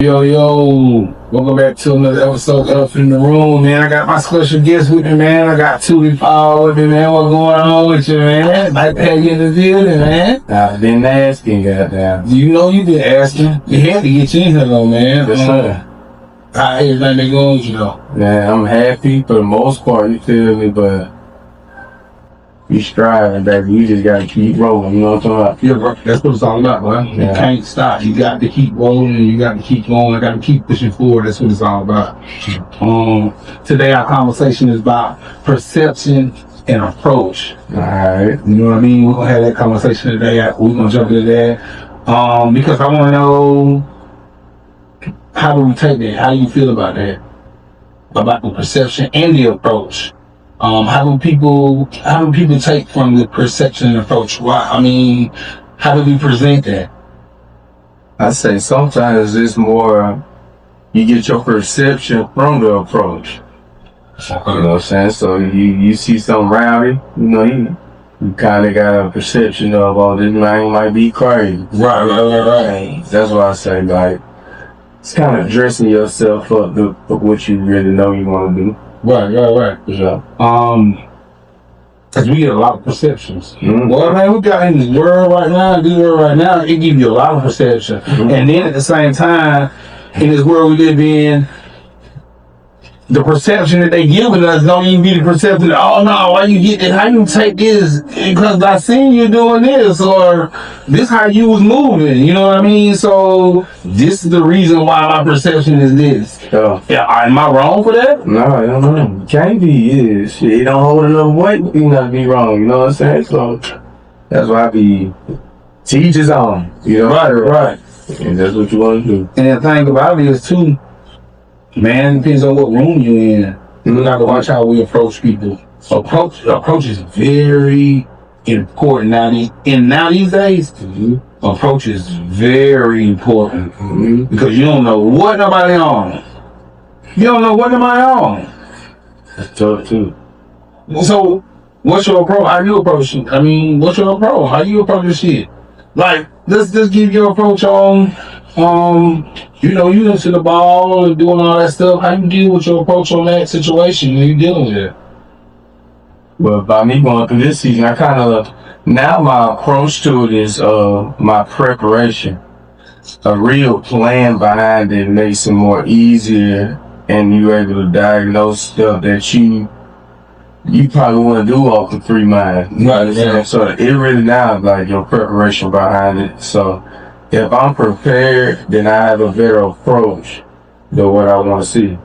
Yo, welcome back to another episode of In the Room, man. I got my special guest with me, man. I got Tootie Ray Paul with me, man. What's going on with you, man? Nice to have you in the building, man. I've been asking, goddamn. You know you been asking. You had to get you in here, though, man. Yes, sir. How everything been going with you, though? Man, I'm happy for the most part, you feel me, but you striving, baby. You just gotta keep rolling, you know what I'm talking about? Yeah, bro. That's what it's all about, bro. You can't stop. You got to keep rolling. You got to keep going. I got to keep pushing forward. That's what it's all about. Today our conversation is about perception and approach. Alright. You know what I mean? We're gonna have that conversation today. We're gonna jump into that. Because I wanna know, how do we take that? How do you feel about that? About the perception and the approach. How do people take from the perception and approach? Why? I mean, how do we present that? I say sometimes it's more, you get your perception from the approach. You know what I'm saying? So you see something rowdy, you know, you kind of got a perception of, oh, this man might be crazy. Right. That's why I say, like, it's kind of dressing yourself up for what you really know you want to do. Right. For sure. Cause we get a lot of perceptions. Mm-hmm. Well, man, we got in this world right now, it gives you a lot of perception. Mm-hmm. And then at the same time, in this world we live in, the perception that they giving us don't even be the perception. Oh no, why you get this? How you take this? Because I seen you doing this, or this how you was moving. You know what I mean? So this is the reason why my perception is this. Yeah, am I wrong for that? No, I don't know. Can't be. Shit, it don't hold enough weight for you not to be wrong. You know what I'm saying? So that's why I be teach his own. You know? Right. And that's what you want to do. And the thing about it is too, man, depends on what room you're in. We gotta watch how we approach people. Approach is very important now these days. Approach is very important because you don't know what nobody on. That's tough too. So, what's your approach? How you approach it? I mean, what's your approach? How you approach this shit? Like, let's just give your approach on. You into the ball and doing all that stuff. How you deal with your approach on that situation when you dealing with it? But by me going through this season, I kind of, now my approach to it is my preparation. A real plan behind it makes it more easier, and you're able to diagnose stuff that you probably want to do off the free mind. Right, yeah. So it really now is like your preparation behind it. So if I'm prepared, then I have a better approach than what I want to see.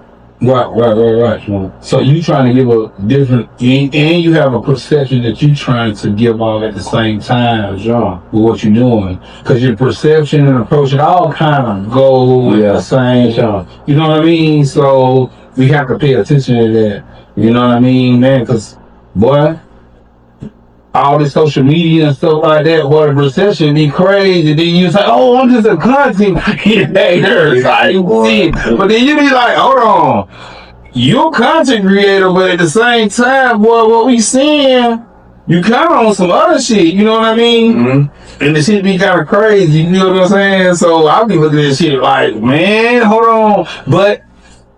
Right. So you trying to give a different, and you have a perception that you trying to give on at the same time, with what you're doing. Because your perception and approach, it all kind of go with the same. You know what I mean? So we have to pay attention to that. You know what I mean, man? Because, boy, all this social media and stuff like that, what a perception be crazy. Then you say, oh, I'm just a content creator. But then you be like, hold on. You're a content creator, but at the same time, boy, what we seeing, you kind of on some other shit. You know what I mean? And the shit be kind of crazy. You know what I'm saying? So I'll be looking at this shit like, man, hold on. But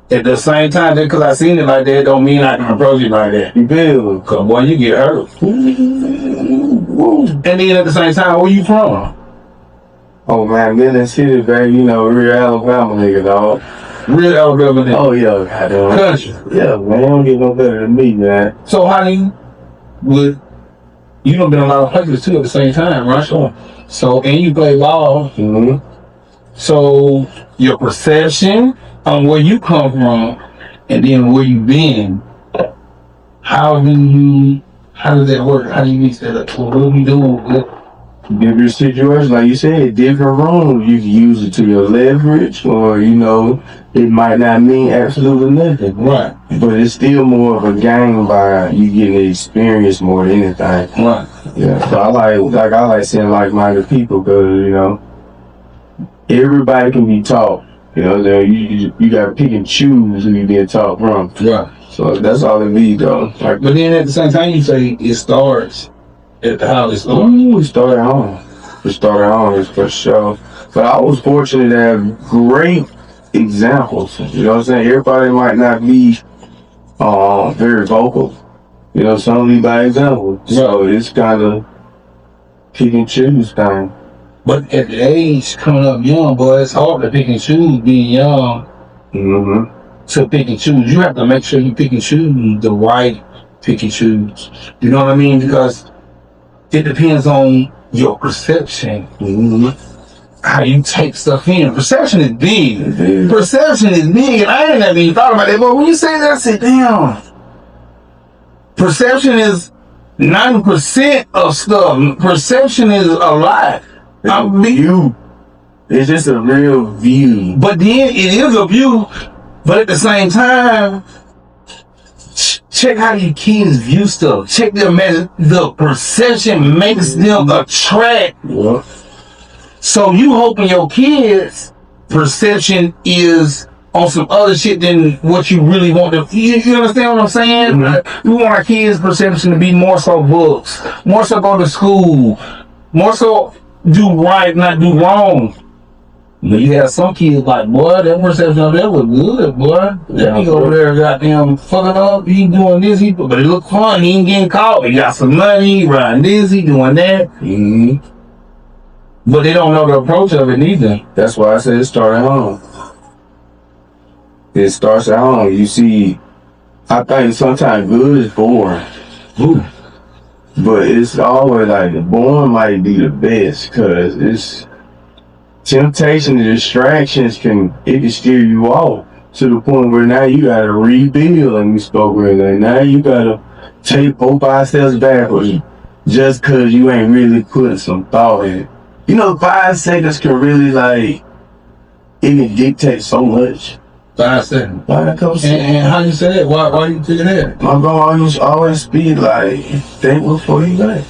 at the same time, just because I seen it like that, don't mean I can approach it like that. You feel? Because, boy, you get hurt. And then at the same time, where you from? Oh, man, Midland City, baby, you know, real Alabama nigga, dog. Real Alabama nigga? Oh, yeah, goddamn. Country? Yeah, man, you don't get no better than me, man. So how do you done been a lot of places, too, at the same time, right? Sure. So, and you play ball. So, your perception on where you come from, and then where you been, how does that work? How do you mix that up? What are we doing? Different situations, like you said, different rooms. You can use it to your leverage, or, you know, it might not mean absolutely nothing. Right. But it's still more of a game by you getting the experience more than anything. Right. Yeah. So I like seeing like-minded people, because, you know, everybody can be taught. You know, you got to pick and choose who you're being taught from. Right. So that's all it be, though. But then at the same time, you say it starts at the house. We started home. We started home, for sure. But I was fortunate to have great examples. You know what I'm saying? Everybody might not be very vocal. You know, some lead by example. So it's kind of pick and choose thing. But at the age coming up young, boy, it's hard to pick and choose being young. To pick and choose. You have to make sure you pick and choose the right pick and choose. You know what I mean? Because it depends on your perception. How you take stuff in. Perception is big. Perception is big. And I ain't never even thought about that. But when you say that, I say, damn. Perception is 90% of stuff. Perception is a lot. View. It's just a real view. But then it is a view. But at the same time, check how your kids view stuff. Check them as the perception makes them attract. So you hoping your kids' perception is on some other shit than what you really want them. You understand what I'm saying? We want our kids' perception to be more so books, more so go to school, more so do right, not do wrong. But you have some kids like, boy, that perception of that was good, boy. That nigga over there goddamn fucking up. He doing this, but it look fun. He ain't getting caught. He got some money, he riding this, he doing that. But they don't know the approach of it neither. That's why I said it started at home. It starts at home. You see, I think sometimes good is boring. But it's always like the boring might be the best because it's temptation and distractions can steer you off to the point where now you gotta rebuild, and we spoke earlier. Now you gotta take 4-5 steps backwards just cause you ain't really putting some thought in it. You know, 5 seconds can really it can dictate so much. 5 seconds. And how you say that? Why you think that? My bro always be like, think before you act.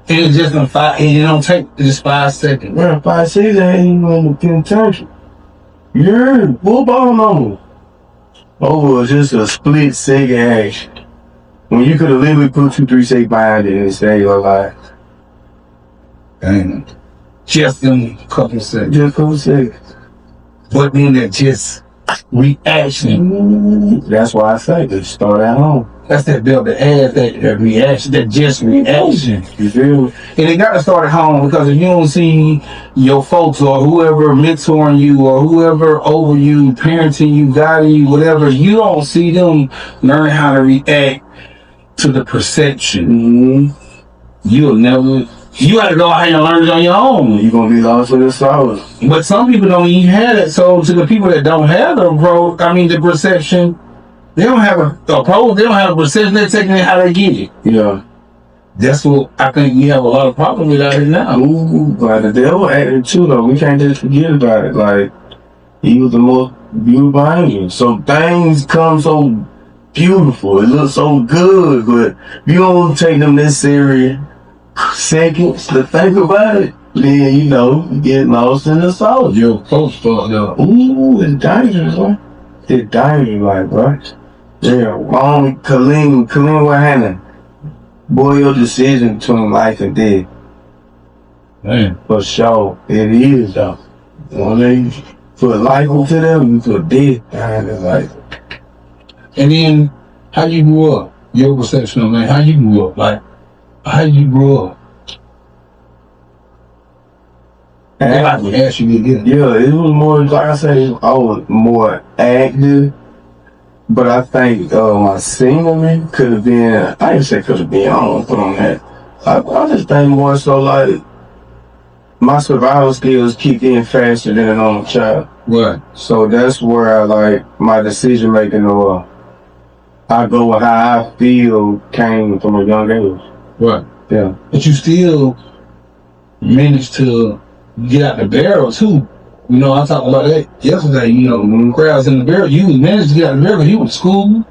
And it's just in 5, and it don't take just 5 seconds. Man, 5 seconds ain't even on the penitentiary. Yeah, football number. Over just a split second action. When you could have literally put 2-3 seconds behind it and say your life. Dang. Just in a couple seconds. Just a couple seconds. But then that just reaction. That's why I say just start at home. That's that build the ass, that reaction, that just reaction. You feel me? And it got to start at home, because if you don't see your folks or whoever mentoring you or whoever over you, parenting you, guiding you, whatever, you don't see them learn how to react to the perception. You'll never. You gotta go out here and learn it on your own. You're gonna be lost in the sauce. But some people don't even have it. So to the people that don't have the perception, they don't have a approach. They don't have a perception. They're taking it how they get it. Yeah. That's what I think we have a lot of problems with out here now. But the devil acted too, though. We can't just forget about it. Like, he was the most beautiful angel. So things come so beautiful. It looks so good, but if you don't take them this serious seconds to think about it, then you get lost in the sauce. Your folks fucked up. It's dangerous, man. It's dangerous, bro. Yeah, wrong. Khalil Wahana. Boy, your decision between life and death. Man. For sure. It is, though. You know what I mean? Put life into them, you put death behind it, like. And then, how you grew up? Your perception of man, how you grew up? Like, how you grew up? Yeah, it was more, like I said, I was more active. But I think my singing could have been, I didn't say could have been, I don't want to put on that. I just think more so like my survival skills kicked in faster than a normal child. Right. So that's where my decision making or I go with how I feel came from a young age. Right. Yeah. But you still managed to get out the barrel too. You know, I talked about that yesterday, crowds in the barrel. You managed to get out the barrel because you went to school.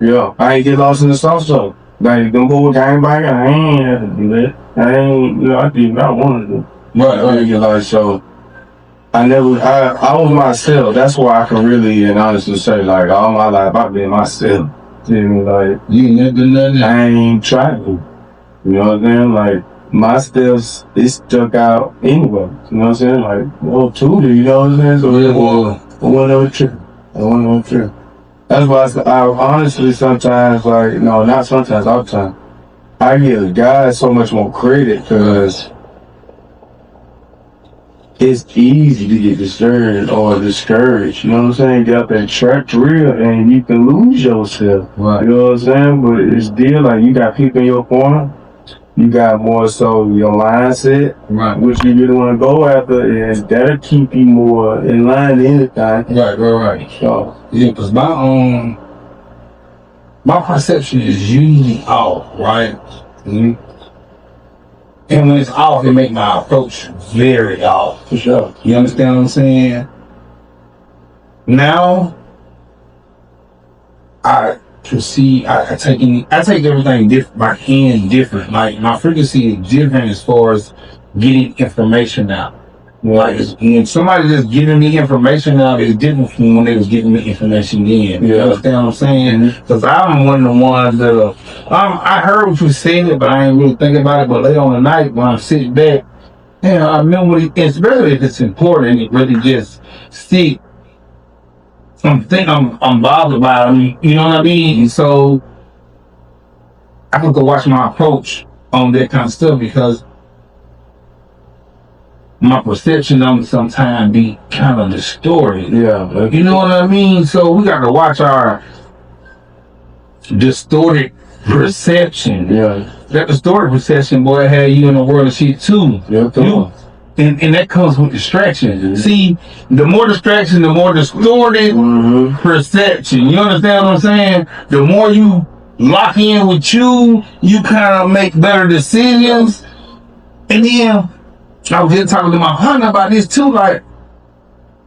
Yeah, I ain't get lost in the sauce though. Like, them boys came back, I ain't have to do that. I did not want to do. Right. Get lost, so I was myself. That's why I can really and honestly say, like, all my life, I've been myself. You know, like, you ain't never done nothing. I ain't tried to. You know what I'm saying? Like, my steps, it stuck out anyway. You know what I'm saying? Like, Tootie, you know what I'm saying? So 1 trip. 1 trip. That's why I honestly sometimes, like, no, not sometimes, all the time, I give God so much more credit because it's easy to get disturbed or discouraged. You know what I'm saying? Get up that track real and you can lose yourself. Right. You know what I'm saying? But it's still like you got people in your corner. You got more so your mindset, Right. which you really want to go after, and that'll keep you more in line than anything. Right. So, yeah, because my perception is usually off, right? Mm-hmm. And when it's off, it makes my approach very off. for sure. You understand what I'm saying? Now, I take everything different, my hand different. Like, my frequency is different as far as getting information out. Like, when somebody just giving me information out, it's different from when they was giving me information in. You understand what I'm saying? Because I'm one of the ones that I heard what you said, but I ain't really thinking about it. But later on the night, when I'm sitting back, I remember especially if it's important, it really just stick. I'm bothered by them, you know what I mean? So I have to watch my approach on that kind of stuff because my perception on sometimes be kind of distorted. Yeah. You know what I mean? So we got to watch our distorted perception. Yeah. That distorted perception, boy, had you in the world of shit too. Yeah. And that comes with distraction. Mm-hmm. See, the more distraction, the more distorted perception. You understand what I'm saying? The more you lock in with you kind of make better decisions. And then I was just talking to my partner about this too. Like,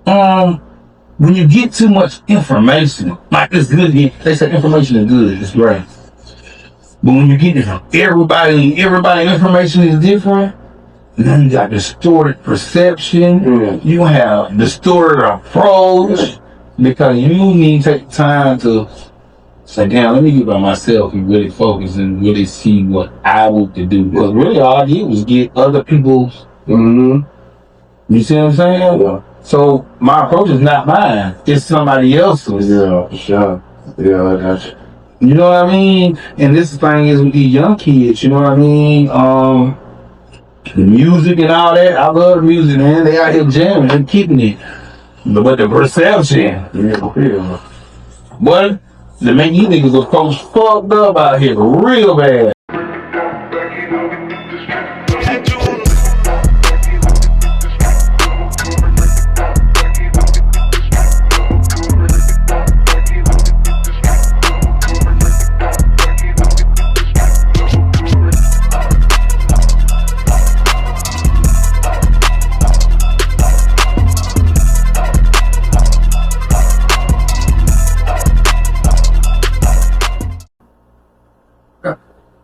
when you get too much information, like it's good. They say information is good. It's great. But when you get it from everybody information is different. Then you got distorted perception. You have distorted approach because you need to take time to say, damn, let me get by myself and really focus and really see what I want to do. Because really all I did was get other people's. You see what I'm saying? Yeah. So my approach is not mine. It's somebody else's. Yeah, for sure. Yeah, that's. You know what I mean? And this thing is with these young kids. You know what I mean? The music and all that, I love the music, man. They out here jamming and keeping it. But the perception, but the man, you niggas are folks fucked up out here real bad.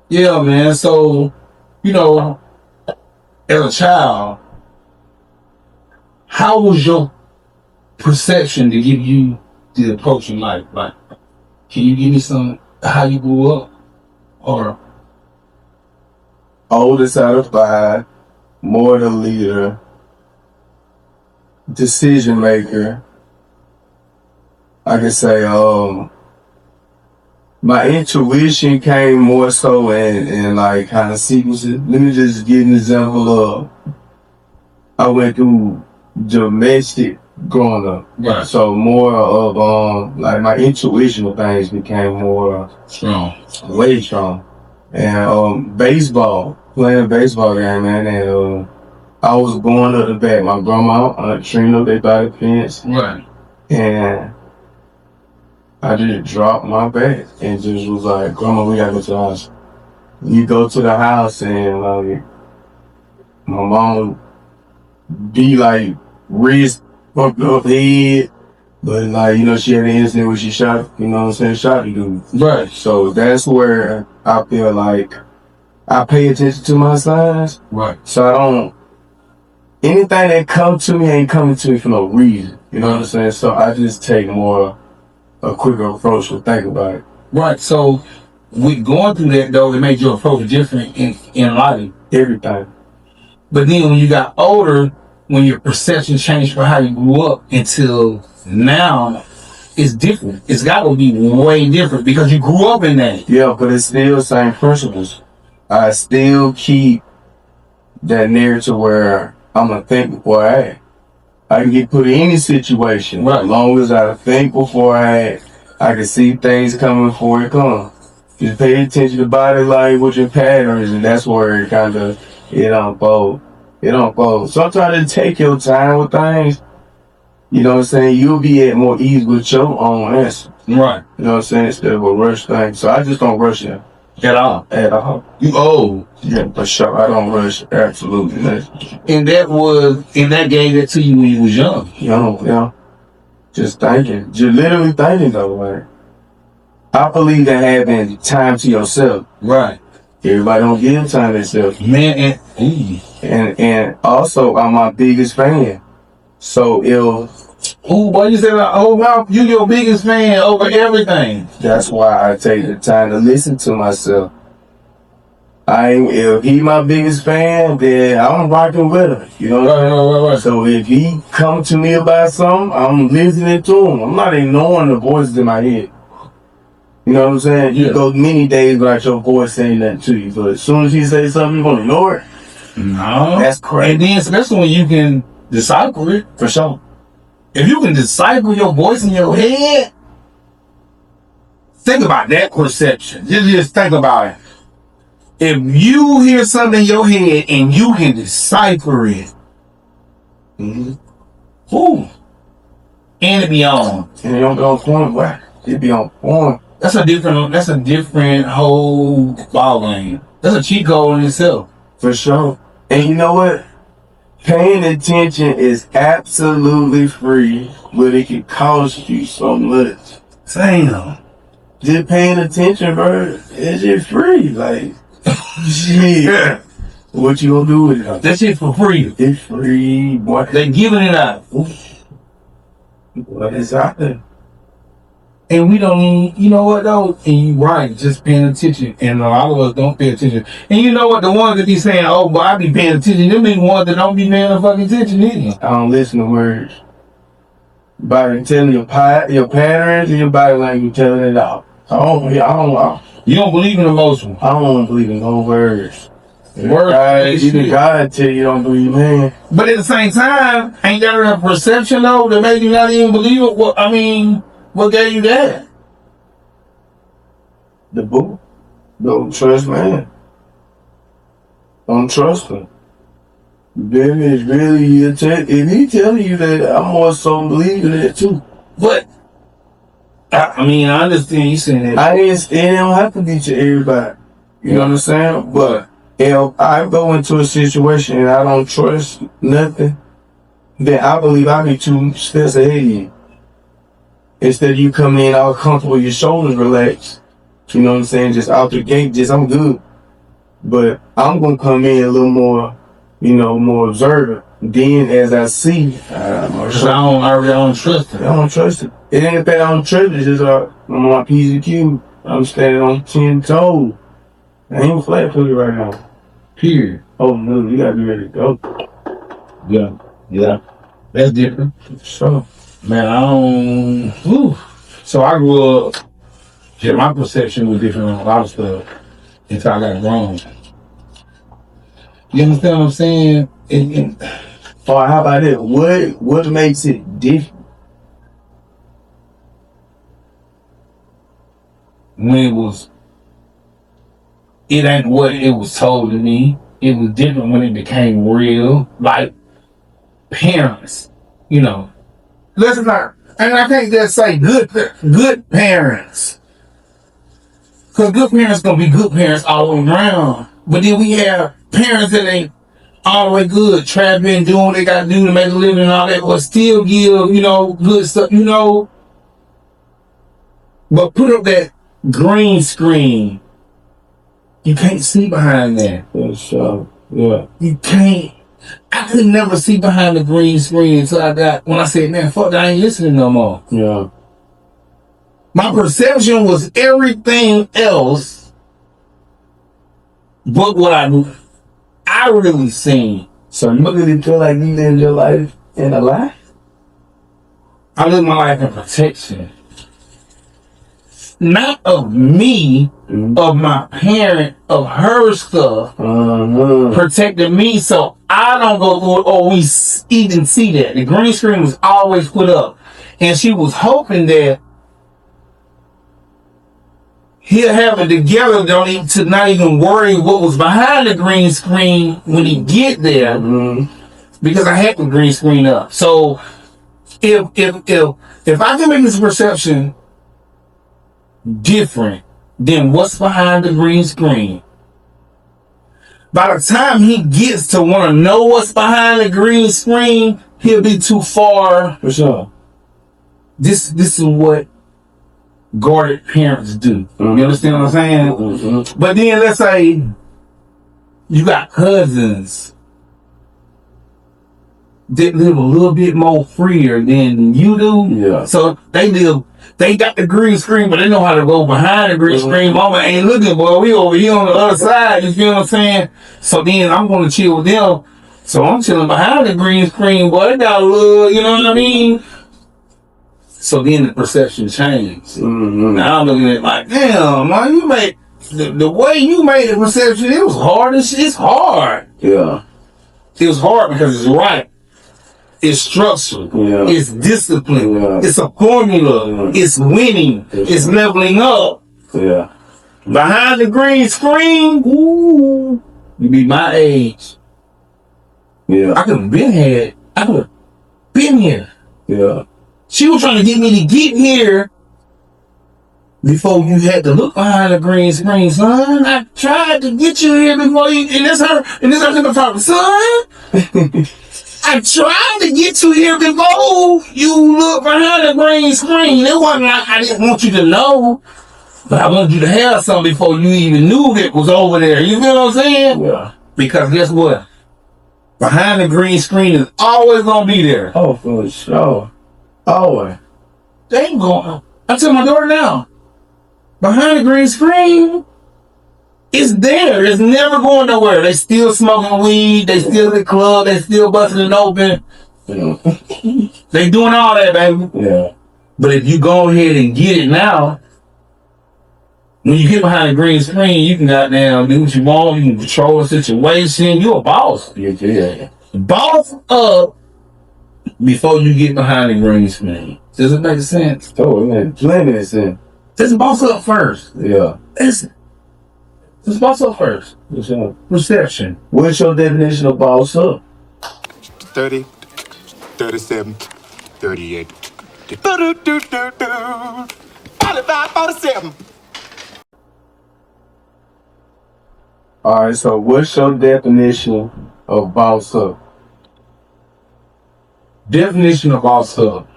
Yeah, man. So, as a child, how was your perception to give you the approach in life? Like, can you give me some how you grew up? Or oldest out of 5, more the leader, decision maker. I can say, my intuition came more so in like kind of sequences. Let me just give an example of, I went through domestic growing up. right, So more of like my intuition of things became more strong. way strong. And baseball, playing a baseball game, man, and I was going up the back. My grandma, Aunt Trina, they by the fence. Right. And I just dropped my bag and just was like, Grandma, we gotta go to the house. You go to the house and like, my mom would be like, wrist fucked up head, but like, she had an incident where she shot, shot the dude. Right. So that's where I feel like I pay attention to my signs. Right. So I don't, anything that comes to me ain't coming to me for no reason. You know what I'm saying? So I just take a quicker approach to think about it. Right. So with going through that though, it made your approach different in life. Everything. But then when you got older, when your perception changed for how you grew up until now, it's different. It's got to be way different because you grew up in that. Yeah, but it's still the same principles. I still keep that narrative where I'm gonna think before I act. I can get put in any situation. Right. As long as I think before I act, I can see things coming before it comes. Just pay attention to body language and patterns, and that's where it unfolds. It unfolds. Sometimes it take your time with things. You know what I'm saying? You'll be at more ease with your own answer. Right. You know what I'm saying? Instead of a rush thing. So I just don't rush it. At all. At all. You old. Yeah, for sure. I don't rush absolutely nothing. And that gave it to you when you was young. Yeah. Just thinking. Just literally thinking though, man. I believe in having time to yourself. Right. Everybody don't give time to themselves. Man, and also I'm my biggest fan. So boy, you said, wow, you your biggest fan over everything. That's why I take the time to listen to myself. If he my biggest fan, then I'm rocking with him. You know what I'm saying? Right. So if he come to me about something, I'm listening to him. I'm not ignoring the voices in my head. You know what I'm saying? Yeah. You go many days without your voice saying nothing to you, but as soon as he say something, you gonna ignore it. No. That's crazy. And then especially when you can decipher it. For sure. If you can decipher your voice in your head, think about that perception. Just think about it. If you hear something in your head and you can decipher it, and it be on. And it don't be on point, boy. It be on point. That's a different whole ball game. That's a cheat code in itself. For sure. And you know what? Paying attention is absolutely free, but it can cost you so much. Damn. Just paying attention, bro, it's just free. Like, shit. What you gonna do with it? That shit for free. It's free, boy. They giving it out. What is out there? And we don't even, you know what though? And you right, just paying attention. And a lot of us don't pay attention. And you know what? The ones that be saying, oh, but I be paying attention, them be the ones that don't be paying no fucking attention either. I don't listen to words. Body telling your patterns and your body language telling it out. I don't know. You don't believe in emotion. I don't believe in no words. Words. Even God tell you don't believe, man. But at the same time, ain't there a perception though that made you not even believe it? Well, I mean, what gave you that? The book. Don't trust man. Don't trust him. Then it's really if he telling you that, I'm more so believing that too. But I mean, I understand you saying that. It don't have to be to everybody. You know what I'm saying? But if I go into a situation and I don't trust nothing, then I believe I'll be 2 steps ahead of you. Instead of you coming in all comfortable, your shoulders relaxed. You know what I'm saying? Just out the gate, I'm good. But I'm going to come in a little more, more observant. Then as I see, I don't trust it. I don't trust it. It ain't that I don't trust it, it's just I'm on my P's and Q's. I'm standing on 10 toes. I ain't flat-footed right now. Period. Oh no, you gotta be ready to go. Yeah. That's different. Sure. Man, I don't. So I grew up. Yeah, my perception was different on a lot of stuff until I got grown. You understand what I'm saying? Or how about it? What makes it different? When it ain't what it was told to me. It was different when it became real. Like parents, Let's not, and I can't just say good parents. Cause good parents gonna be good parents all the way around. But then we have parents that ain't all the way good, trapping, doing what they gotta do to make a living and all that, but still give, good stuff, But put up that green screen. You can't see behind that. For sure. Yeah. You can't. I could never see behind the green screen until when I said, man, fuck that, I ain't listening no more. Yeah. My perception was everything else but what I really seen. So you really feel like you lived your life in a lie? I live my life in protection. Not of me, of my parent, of her stuff, protecting me so I don't go through it or we even see that. The green screen was always put up. And she was hoping that he'll have it together to not even worry what was behind the green screen when he get there. Because I had the green screen up. So if I can make this perception different than what's behind the green screen, by the time he gets to want to know what's behind the green screen, he'll be too far. For sure. This is what guarded parents do. You understand what I'm saying? But then let's say you got cousins that live a little bit more freer than you do. Yeah. So they got the green screen, but they know how to go behind the green screen. Mama ain't looking, boy. We over here on the other side. You feel what I'm saying? So then I'm going to chill with them. So I'm chilling behind the green screen, boy. They got a little, you know what I mean? So then the perception changed. Now I'm looking at it like, damn, man, you made the way you made the perception. It was hard. It's hard. Yeah. It was hard because it's right. It's structured. Yeah. It's discipline. Yeah. It's a formula. It's winning. It's leveling up. Yeah. Behind the green screen, ooh, you be my age. Yeah. I could have been here. I could have been here. Yeah. She was trying to get me to get here before you had to look behind the green screen, son. I tried to get you here before you, and this her talking, son. I tried to get you here before you look behind the green screen. It wasn't like I didn't want you to know, but I wanted you to have something before you even knew it was over there. You feel what I'm saying? Yeah. Because guess what? Behind the green screen is always gonna be there. Oh, for sure. Always. They ain't going. I tell my daughter now. Behind the green screen, it's there. It's never going nowhere. They still smoking weed. They still at the club. They still busting it open. They doing all that, baby. Yeah. But if you go ahead and get it now, when you get behind the green screen, you can goddamn do what you want. You can control the situation. You a boss. Yeah. Boss up before you get behind the green screen. Does it make sense? Oh, man. Plenty of sense. Just boss up first. Yeah. Listen. Just boss up first. For sure. Perception. What's your definition of boss up? 30, 37, 38, 45, 47. Alright, so what's your definition of boss up? Definition of boss up.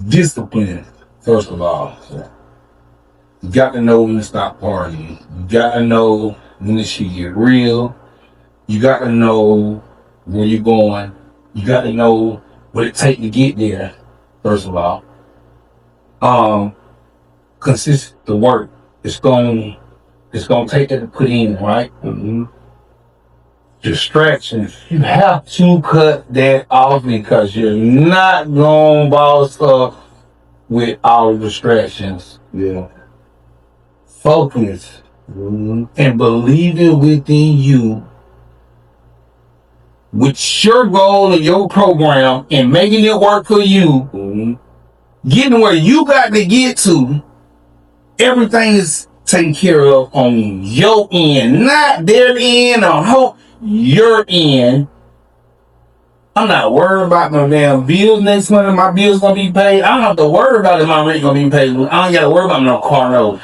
Discipline, first of all. You got to know when to stop partying. You got to know when this shit get real. You got to know where you're going. You got to know what it takes to get there, first of all. Consistent the work. It's gonna take that to put in, right? Distractions. You have to cut that off because you're not gonna boss up with all the distractions. Yeah. Focus and believe it within you with your goal and your program and making it work for you. Getting where you got to get to, everything is taken care of on your end, not their end or your end. I'm not worried about my damn bills next month. My bills gonna be paid. I don't have to worry about if my rent gonna be paid. I don't gotta worry about no car note.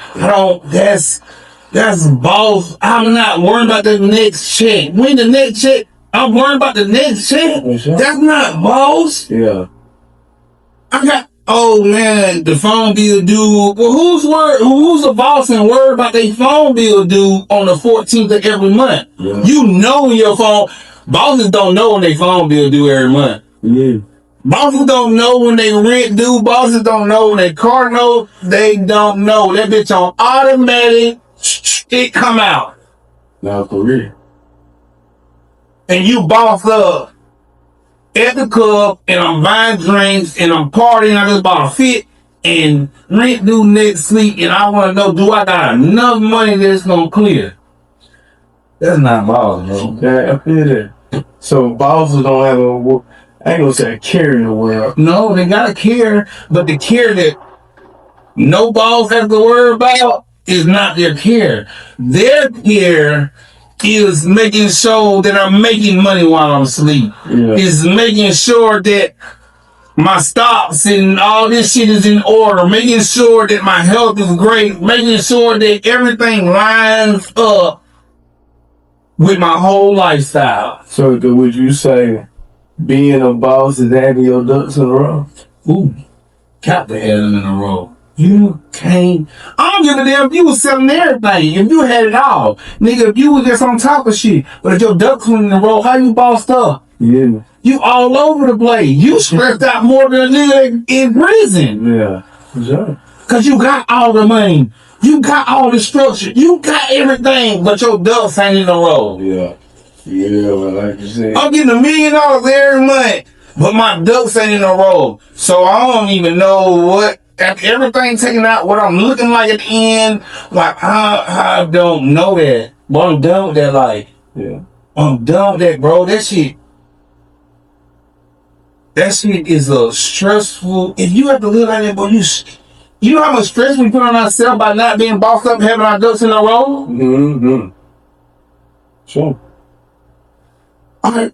That's boss. I'm not worried about the next check. When the next check, I'm worried about the next check. That's not boss. Yeah. I got, oh man, the phone bill due. Well, who's the boss and worried about their phone bill due on the 14th of every month? Yeah. You know your phone. Bosses don't know when their phone bill due every month. Yeah. Bosses don't know when they rent due. Bosses don't know when their car note. They don't know. That bitch on automatic. It come out. No, for real. And you boss up at the club, and I'm buying drinks, and I'm partying. I just bought a fit and rent due next week, and I want to know, do I got enough money that's gonna clear? That's not balls, bro. Yeah, I feel that. So bosses don't have I ain't gonna say a care in the world. No, they gotta care, but the care that no boss has to worry about is not their care. Their care is making sure that I'm making money while I'm asleep. Yeah. Is making sure that my stocks and all this shit is in order. Making sure that my health is great. Making sure that everything lines up with my whole lifestyle. So would you say being a boss is having your ducks in a row? Ooh, got to have them in a row. You can't. I don't give a damn if you was selling everything. If you had it all. Nigga, if you was just on top of shit. But if your ducks were in a row, how you bossed up? Yeah. You all over the place. You stressed out more than a nigga in prison. Yeah. For sure. Cause you got all the money. You got all the structure. You got everything. But your ducks ain't in a row. Yeah. Yeah, well, like you said. I'm getting $1 million every month. But my ducks ain't in a row. So I don't even know what. After everything taken out, what I'm looking like at the end, like I don't know that. But I'm done with that life. Yeah. I'm done with that, bro. That shit is a stressful. If you have to live like that, bro, you know how much stress we put on ourselves by not being bossed up and having our ducks in a row? Mm-hmm. Sure. Alright.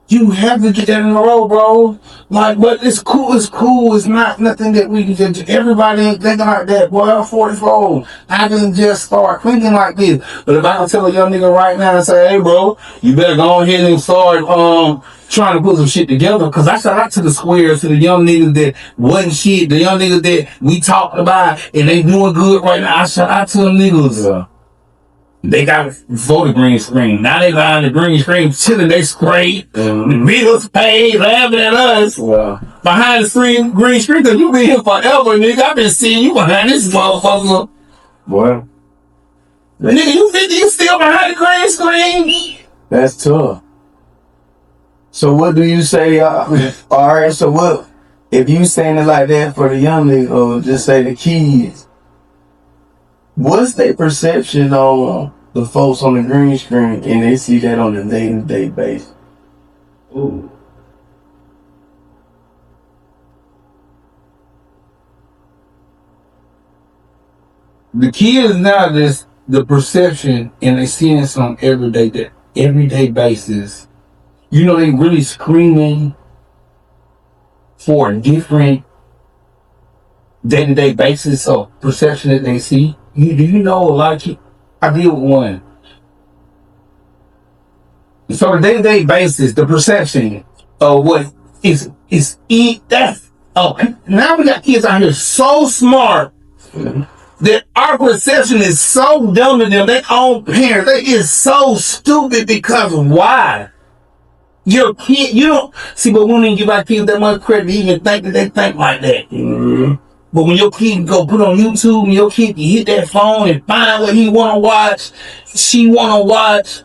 You have to get that in a row, bro. Like, but it's cool. It's cool. It's not nothing that we can just. Everybody ain't thinking like that, boy. I'm 44. I didn't just start thinking like this. But if I can tell a young nigga right now and say, hey, bro, you better go ahead and start trying to put some shit together. Cause I shout out to the squares, to the young niggas that wasn't shit, the young niggas that we talked about and they doing good right now. I shout out to them niggas. Yeah. They got before the green screen. Now they behind the green screen, chilling. They straight. The bills paid, laughing at us. Wow. Behind the green screen, cause you been here forever, nigga. I've been seeing you behind this motherfucker. Boy. Nigga, you 50, you still behind the green screen? That's tough. So what do you say? Alright, so what? If you saying it like that for the young niggas, or just say the kids, what's their perception on the folks on the green screen and they see that on a day-to-day basis? Ooh. The kids now, just the perception, and they seeing this on everyday basis. You know, they really screaming for a different day-to-day basis of perception that they see. Do you know a lot of kids? I deal with one. So the day-to-day basis, the perception of what is that's now we got kids out here so smart that our perception is so dumb to them. Their own parents, they is so stupid because why? Your kid, you don't see, but we don't even give our kids that much credit to even think that they think like that. Mm-hmm. But when your kid go put on YouTube and your kid can hit that phone and find what he wanna watch, she wanna watch,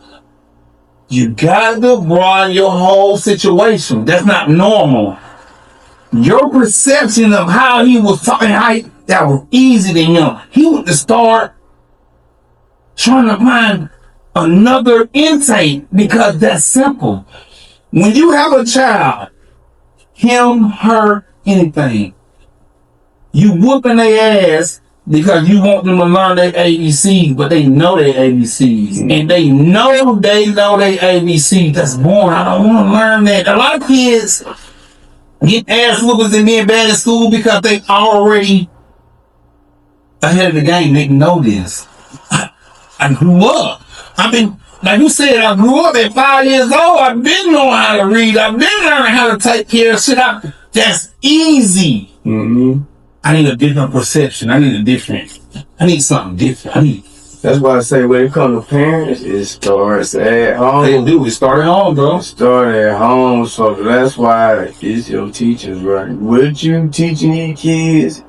you gotta broaden your whole situation. That's not normal. Your perception of how he was talking, that was easy to him. He went to start trying to find another intake because that's simple. When you have a child, him, her, anything, you whooping their ass because you want them to learn their ABCs, but they know their ABCs. And they know their ABCs. That's boring. I don't want to learn that. A lot of kids get ass whoopers and being bad at school because they already ahead of the game. They know this. I grew up. Like you said, I grew up at 5 years old. I've been knowing how to read. I've been learning how to take care of shit. That's easy. Mm-hmm. I need a different perception. I need something different. That's why I say when it comes to parents, it starts at home. They do. It started at home, bro. It started at home, so that's why it's your teachers, right? What you teaching your kids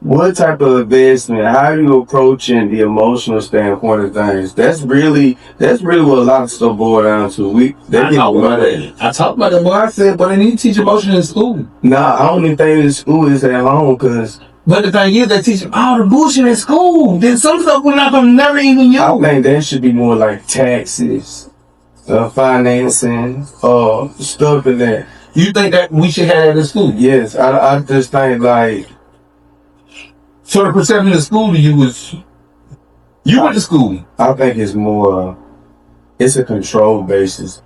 what type of investment, how are you approaching the emotional standpoint of things? That's really what a lot of stuff boils down to. I talk about it. I talk about it, but I said, but they need to teach emotion in school. Nah, I don't even think in school is at home, because but the thing is, they teach them all the bullshit in school. Then some stuff we're not gonna never even use. I think that should be more like taxes, financing, stuff in that. You think that we should have that in school? Yes, I just think like. So the perception of school to you is, you went to school. I think it's more, it's a control basis.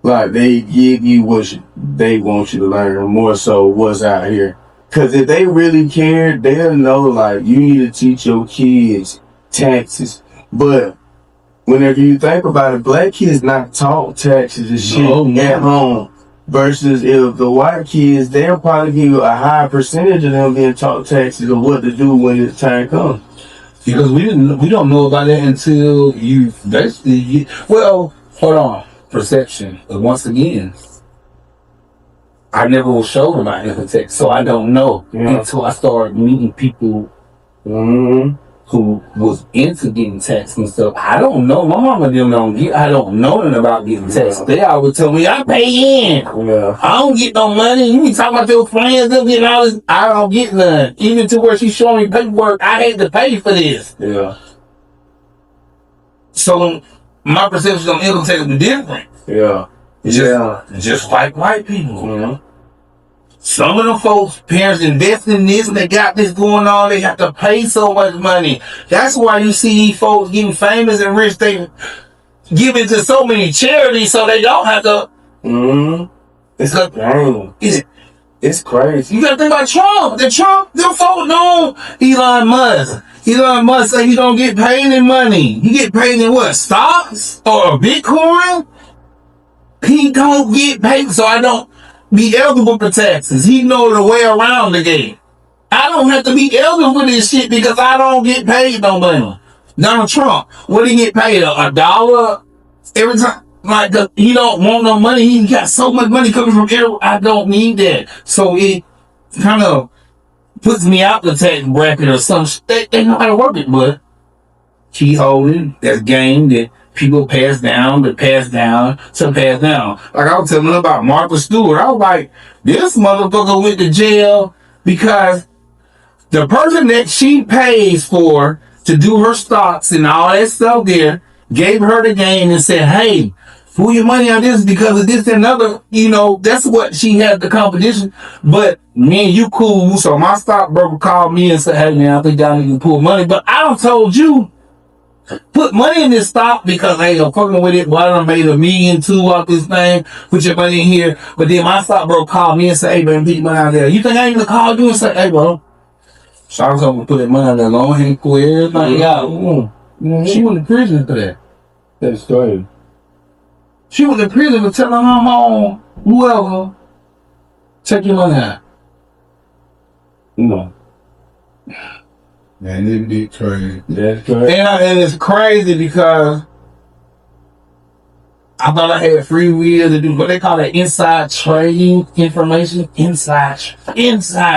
Like they give you what they want you to learn, more so what's out here. Cause if they really care, they'll know like you need to teach your kids taxes. But whenever you think about it, black kids not taught taxes and shit at home. Versus if the white kids, they'll probably give you a high percentage of them being taught taxes or what to do when the time comes. Because we don't know about that until you basically, well, hold on, perception. But once again, I never was shown about income tax, so I don't know until I started meeting people who was into getting taxed and stuff. I don't know. My mama and them don't get. I don't know nothing about getting taxed. They always tell me I pay in. I don't get no money. You be talking about your friends, them getting all this. I don't get none. Even to where she's showing me paperwork. I hate to pay for this. Yeah. So my perception on income tax is different. Yeah. Just like white people. Some of them folks, parents invest in this and they got this going on, they have to pay so much money. That's why you see these folks getting famous and rich, they give it to so many charities so they don't have to. It's crazy. You gotta think about Trump. Them folks know Elon Musk. Elon Musk say he don't get paid in money. He get paid in what? Stocks? Or Bitcoin? He don't get paid, so I don't be eligible for taxes. He know the way around the game. I don't have to be eligible for this shit because I don't get paid no money. Donald Trump, what he get paid? $1 every time? Like, he don't want no money. He got so much money coming from everywhere. I don't need that. So it kind of puts me out the tax bracket or something. They know how to work it, but key holding, that's game that people pass down. Like I was telling them about Martha Stewart. I was like, this motherfucker went to jail because the person that she pays for to do her stocks and all that stuff there gave her the game and said, hey, pull your money on this because of this and another. You know, that's what she had the competition. But me and you cool. So my stockbroker called me and said, hey man, I think y'all need to pull money. But I don't told you, put money in this stock because I ain't fucking with it. Well, I done made $1 million, $2 million off this thing. Put your money in here. But then my stockbroker called me and said, hey, man, put your money out there. You think I ain't gonna call you and say, hey, bro, so I was gonna put that money on that long hand for everything out. She went to prison for that. That's crazy. She went to prison for telling her mom, whoever, take your money out. No. Man, it'd be crazy. That's crazy. And it's crazy because I thought I had free will to do what they call that inside trading information. Inside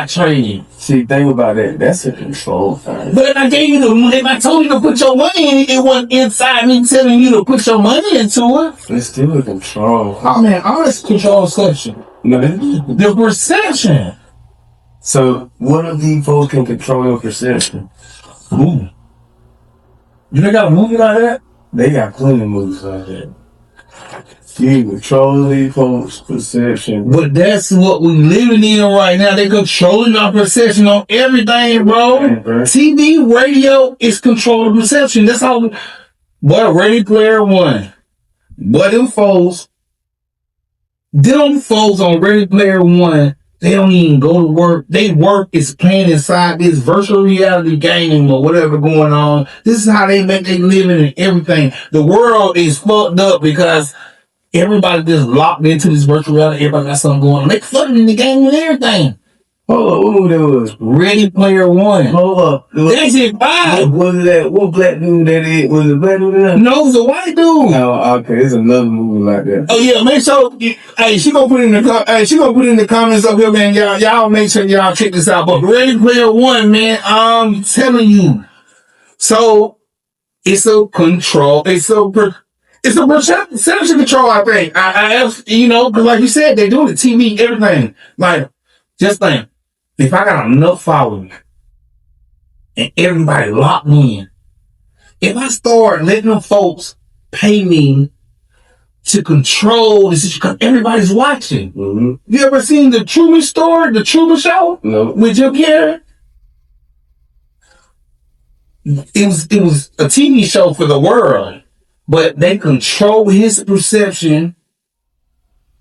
trading. See, think about that. That's a control thing. But if I gave you if I told you to put your money in it, it wasn't inside me telling you to put your money into it. It's still a control. Oh man, all this control perception. No, the perception. So, what if these folks can control your perception? Ooh. You they got a movie like that? They got plenty of movies like that. You control these folks' perception. But that's what we living in right now. They controlling our perception on everything, bro. TV, radio is controlling perception. That's how. But Ready Player One. But them folks on Ready Player One, they don't even go to work. They work is playing inside this virtual reality game or whatever going on. This is how they make their living and everything. The world is fucked up because everybody just locked into this virtual reality. Everybody got something going on. They flooded in the game with everything. Hold up, what movie that was? Ready Player One. Hold up. That shit fine. Was it that? What black dude that is? Was it black dude that? No, it's a white dude. No, okay, it's another movie like that. Oh yeah, make sure. Hey, she gonna put it in the comments up here, man. Y'all make sure y'all check this out. But Ready Player One, man, I'm telling you. So it's a control. It's a perception control. I think. Because like you said, they doing the TV, everything. Like, just think, if I got enough following and everybody locked in, if I start letting them folks pay me to control the situation, because everybody's watching. Mm-hmm. You ever seen the Truman Story, the Truman Show? No. With Jim Carrey? It was a TV show for the world, but they control his perception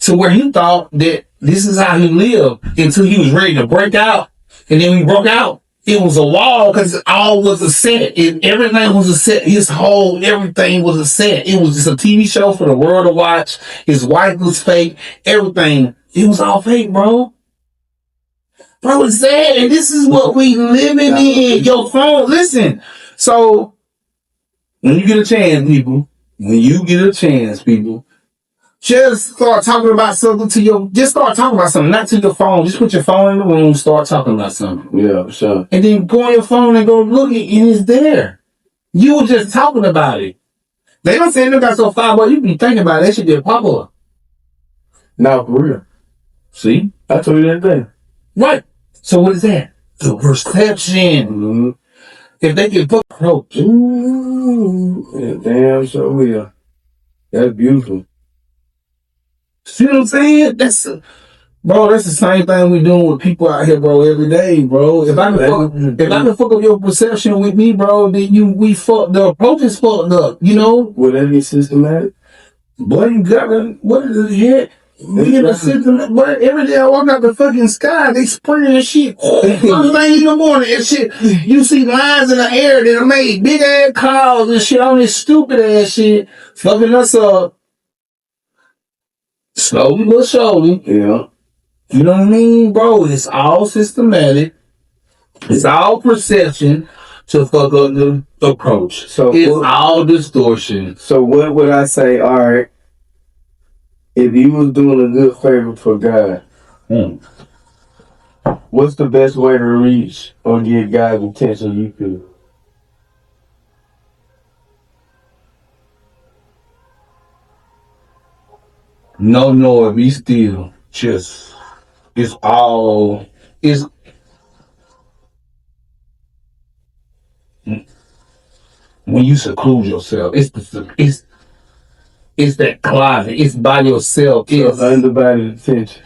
to where he thought that this is how he lived until he was ready to break out. And then when he broke out, it was a wall because all was a set. Everything was a set. Everything was a set. It was just a TV show for the world to watch. His wife was fake. Everything. It was all fake, bro. Bro, it's sad. And this is what we living in. Your phone. Listen. So, when you get a chance, people, just start talking about something just start talking about something, not to your phone. Just put your phone in the room, start talking about something. Yeah, for sure. And then go on your phone and go look, and it's there. You were just talking about it. They don't say they got so far, but you be thinking about it. That shit get popular. Now, for real. See? I told you that thing. Right. So what is that? The perception. Mm-hmm. If they can put approach. Ooh, yeah, damn, so will. That's beautiful. See what I'm saying? That's the same thing we doing with people out here, bro, every day, bro. If I can fuck up your perception with me, bro, then the approach is fucked up, you know? Would that be systematic? Boy, you got what is it here? We in the system, but every day I walk out the fucking sky, they spraying and shit. First thing in the morning and shit, you see lines in the air that are made big ass clouds and shit on this stupid ass shit, fucking us up. Slowly but surely. Yeah. You know what I mean, bro? It's all systematic. It's all perception to fuck up the approach. So it's all distortion. So what would I say? All right, if you was doing a good favor for God, what's the best way to reach or get God's attention you could? No, be still. Just, when you seclude yourself, it's that closet. It's by yourself. It's undivided attention.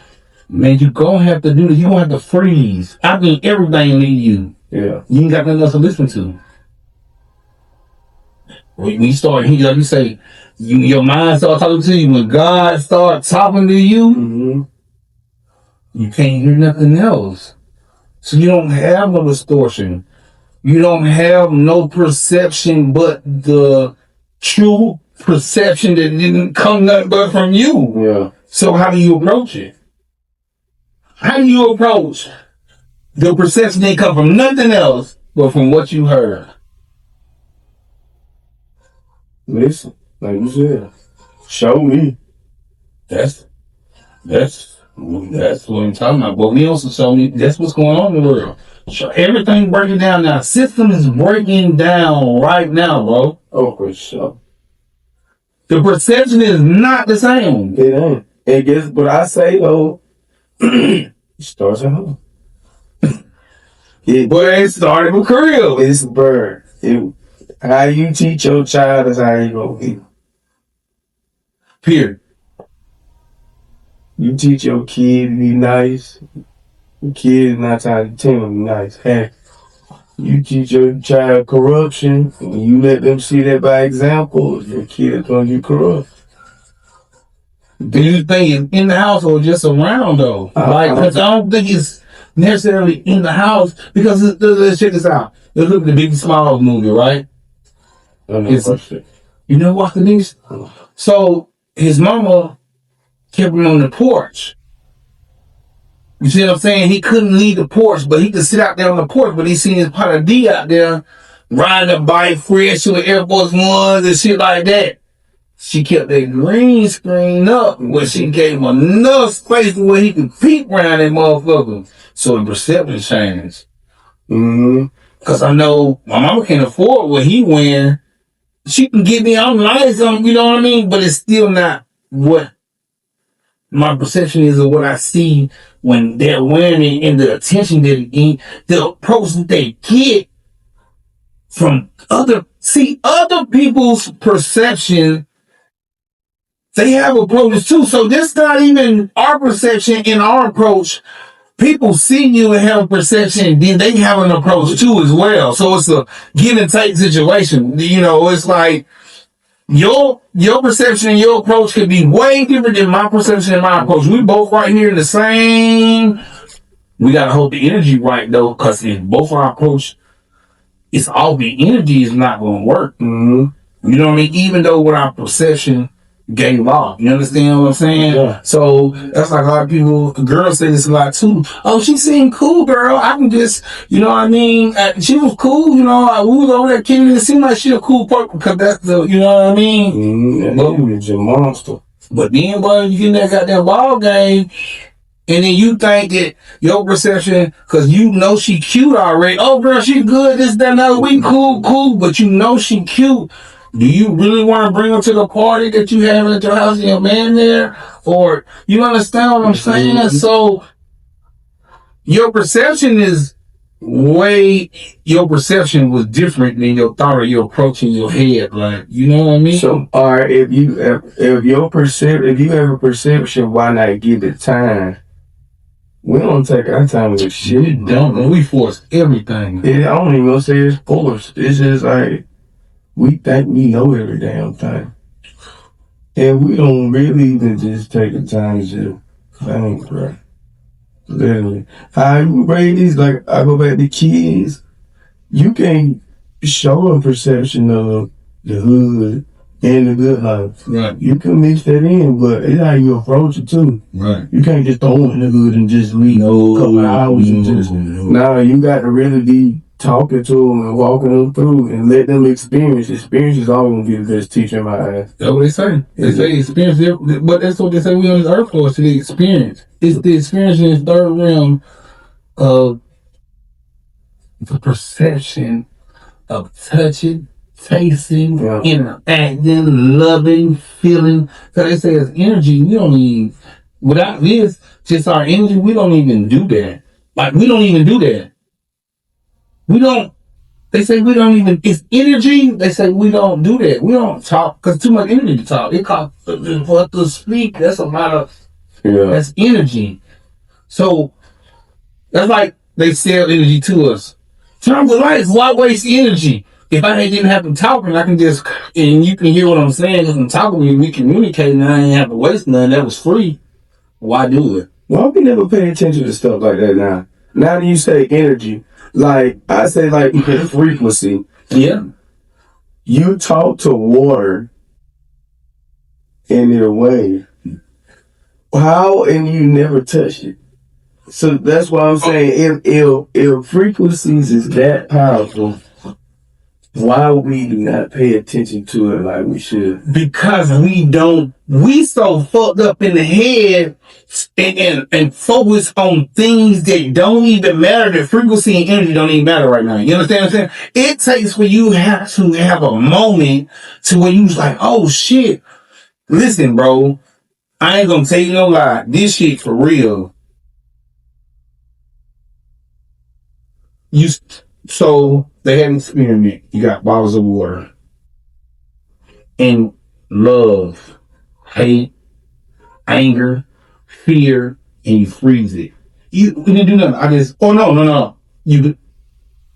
Man, you gonna have to do this. You gonna have to freeze. I mean, everything leave you. Yeah. You ain't got nothing else to listen to. When you start, like you say, your mind start talking to you. When God starts talking to you, you can't hear nothing else. So you don't have no distortion. You don't have no perception but the true perception that didn't come nothing but from you. Yeah. So how do you approach it? How do you approach the perception didn't come from nothing else but from what you heard? Listen, like you said, show me. That's what I'm talking about. But we also show me that's what's going on in the world. So everything breaking down now. System is breaking down right now, bro. Oh, for sure. The perception is not the same. It ain't. And guess what I say though? It starts at home. It started with crib. It's bird. How you teach your child is how you gonna be. Period. You teach your kid to be nice. Your kid not trying to tell them be nice. Hey, you teach your child corruption, and you let them see that by example, your kid is gonna get corrupt. Do you think it's in the house or just around though? Because I don't think it's necessarily in the house because let's check this out. Let's look at the Biggie Smalls movie, right? You know what, Denise? So his mama kept him on the porch. You see what I'm saying? He couldn't leave the porch, but he could sit out there on the porch, but he seen his partner D out there riding a bike fresh with Air Force Ones and shit like that. She kept that green screen up where she gave him enough space where he could peek around that motherfucker. So the perception changed. Mm-hmm. Cause I know my mama can't afford what he wearing. She can get me, I'm nice, you know what I mean? But it's still not what my perception is of what I see when they're wearing it and the attention that they get, the approach that they get from other people's perception. They have approaches too. So this not even our perception and our approach. People see you and have a perception, then they have an approach too as well. So it's a give and take situation. You know, it's like your perception and your approach could be way different than my perception and my approach. We both right here in the same. We gotta hold the energy right though, because if both our approach, it's all the energy is not gonna work. Mm-hmm. You know what I mean? Even though with our perception gave off. You understand what I'm saying? Yeah. So that's like a lot of people, girls say this a lot too. Oh, she seemed cool, girl. I can just, you know what I mean? She was cool, you know. We was over there kidding. It seemed like she a cool person because that's the, you know what I mean? Mm-hmm. But, It's a monster. but then, boy, you get in that goddamn ball game, and then you think that your perception, because you know she cute already. Oh, girl, she good. This, that, and that. We cool. But you know she cute. Do you really want to bring her to the party that you have at your house and your man there? Or, you understand what I'm saying? Mm-hmm. So, your perception was different than your thought or your approach in your head. Like, you know what I mean? So, alright, if you have a perception, why not give it time? We don't take our time with shit. We don't. We force everything. I don't even gonna say it's forced. It's just like, we think we know every damn thing. And we don't really even just take the time to think, bro. Literally. How you raise these, like, I go back to kids, you can't show a perception of the hood and the good life. Right. You can mix that in, but it's how you approach it too. Right. You can't just throw in the hood and just leave a couple of hours and just, nah, you got to really be talking to them and walking them through and let them experience. Experience is always going to be the best teacher in my eyes. That's what they say. They say experience, but that's what they say we on this earth for, is the experience. It's the experience in the third realm of the perception of touching, tasting, interacting, loving, feeling. So they say it's energy. We don't even, without this, just our energy, we don't even do that. Like, we don't even do that. They say we don't even, it's energy. They say we don't do that. We don't talk, because too much energy to talk. It costs for us to speak. That's a lot of, that's energy. So, that's like they sell energy to us. Turn the lights, why waste energy? If I didn't have to talk, and I can just, and you can hear what I'm saying, because I'm talking with you, we communicate, and I ain't have to waste none, that was free. Why do it? Why we never pay attention to stuff like that now? Now that you say energy, like, I say, like, frequency. Yeah. You talk to water in their way. How, and you never touch it. So that's why I'm saying, if frequencies is that powerful, why we do not pay attention to it like we should? Because we so fucked up in the head and focus on things that don't even matter. The frequency and energy don't even matter right now. You understand what I'm saying? It takes for you have to have a moment to where you's like, oh shit. Listen, bro, I ain't gonna tell you no lie. This shit for real. So they had an experiment. You got bottles of water and love, hate, anger, fear, and you freeze it. You didn't do nothing. No. You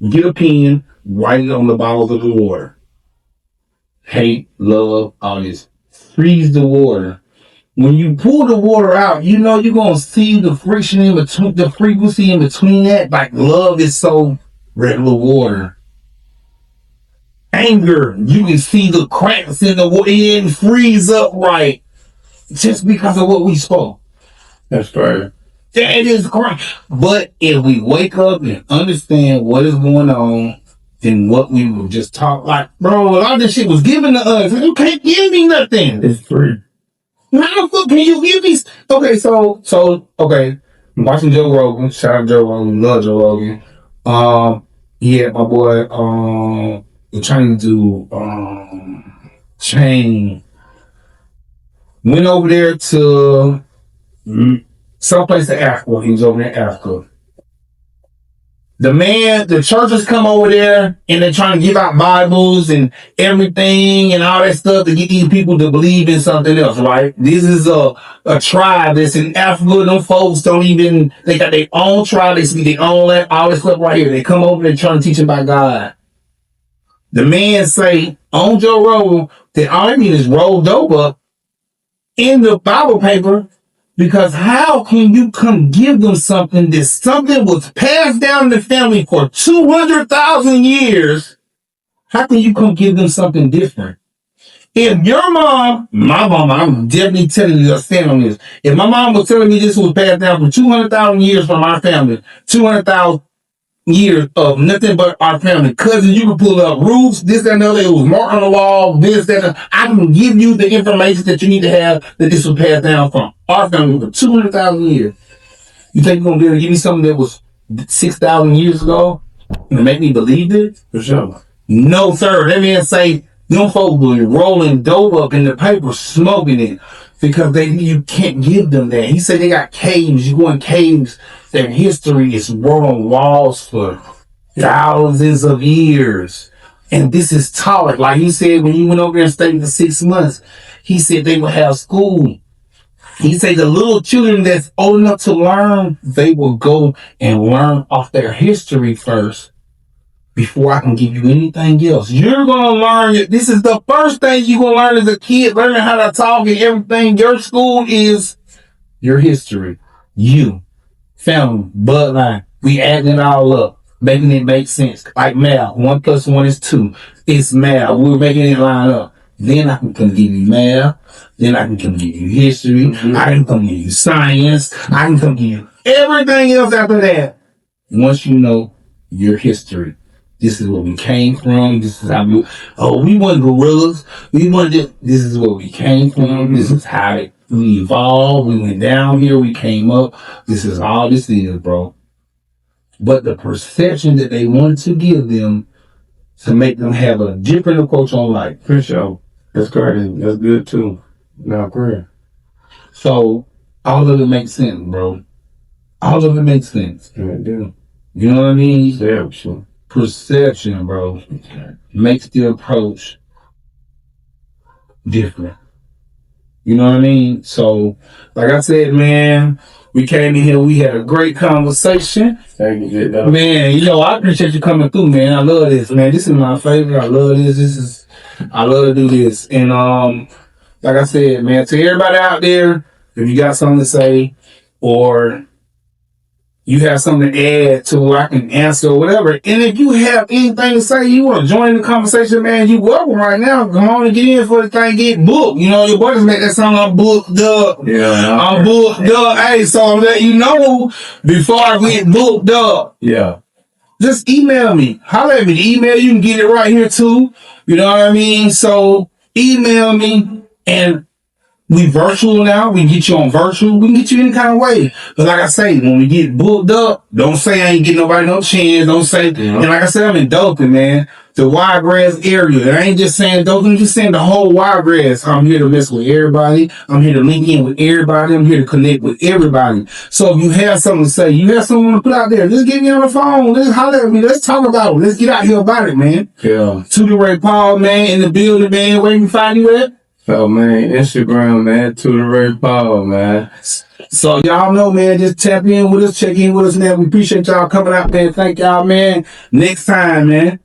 get a pen, write it on the bottles of the water. Hate, love, all this. Freeze the water. When you pull the water out, you know you're going to see the friction in between, the frequency in between that. Like, love is so regular water. Anger, you can see the cracks in the water and freeze up right just because of what we spoke. That's right. That is correct. But if we wake up and understand what is going on, then what we were just talk like, bro, a lot of this shit was given to us. You can't give me nothing. It's free. How the fuck can you give me? Okay, okay. Watching Joe Rogan. Shout out Joe Rogan. Love Joe Rogan. Yeah, my boy. We're trying to do Chain. Went over there to someplace in Africa. He was over in Africa. The churches come over there and they're trying to give out Bibles and everything and all that stuff to get these people to believe in something else, right? This is a tribe that's in Africa. Them folks they got their own tribe. They speak their own language, all this stuff right here. They come over there trying to teach them about God. The man say on Joe Rogan that all they need is roll dope up in the Bible paper. Because how can you come give them something that something was passed down in the family for 200,000 years? How can you come give them something different? If your mom, my mom, I'm definitely telling you to stand on this. If my mom was telling me this was passed down for 200,000 years from our family, 200,000 years of nothing but our family. Cousin, you can pull up roofs, this, that, and the other. It was marked on the wall, this, that. I can give you the information that you need to have that this was passed down from our family for 200,000 years. You think you're going to be able to give me something that was 6,000 years ago and make me believe it? For sure. No, sir. That man say, them folks were rolling dope up in the paper, smoking it, because you can't give them that. He said they got caves. You go in caves. Their history is on walls for thousands of years. And this is taught. Like he said, when you went over there and stayed for 6 months, he said they would have school. He said the little children that's old enough to learn, they will go and learn off their history first before I can give you anything else. You're going to learn it. This is the first thing you're going to learn as a kid, learning how to talk and everything. Your school is your history. You. Family, bloodline. We adding it all up, making it make sense. Like math, 1 + 1 is 2. It's math. We're making it line up. Then I can come give you math. Then I can come give you history. Mm-hmm. I can come give you science. I can come give you everything else after that. Once you know your history. This is where we came from. This is how we weren't gorillas. This is where we came from. Mm-hmm. This is how we evolved. We went down here. We came up. This is all this is, bro. But the perception that they wanted to give them to make them have a different approach on life. For sure. That's crazy. That's good too. Not great. So all of it makes sense, bro. All of it makes sense. Yeah, it do. You know what I mean? Yeah, sure. Perception, bro, makes the approach different. You know what I mean? So, like I said, man, we came in here, we had a great conversation. Thank you, man. You know, I appreciate you coming through, man. I love this, man. This is my favorite. I love this. I love to do this. And like I said, man, to everybody out there, if you got something to say or you have something to add to what I can answer or whatever. And if you have anything to say, you want to join the conversation, man, you welcome right now. Go on and get in for the thing, get booked. You know, your boy just made that song, I'm booked up. Yeah. I'm booked up. Hey, so I'm letting you know before I get booked up. Yeah. Just email me. Holler at me. The email, you can get it right here too. You know what I mean? So email me and we virtual now. We can get you on virtual. We can get you any kind of way. But like I say, when we get booked up, don't say I ain't getting nobody no chance. Don't say, and like I said, I'm in Dothan, man. The Wiregrass area. I ain't just saying Dothan, I'm just saying the whole Wiregrass. I'm here to mess with everybody. I'm here to link in with everybody. I'm here to connect with everybody. So if you have something to say, you have something to put out there, just get me on the phone. Let's holler at me. Let's talk about it. Let's get out here about it, man. Yeah. Tootie Ray Paul, man, in the building, man. Where you can find you at? So, man, Instagram, man, Tootie Ray Paul, man. So, y'all know, man, just tap in with us, check in with us, man. We appreciate y'all coming out, man. Thank y'all, man. Next time, man.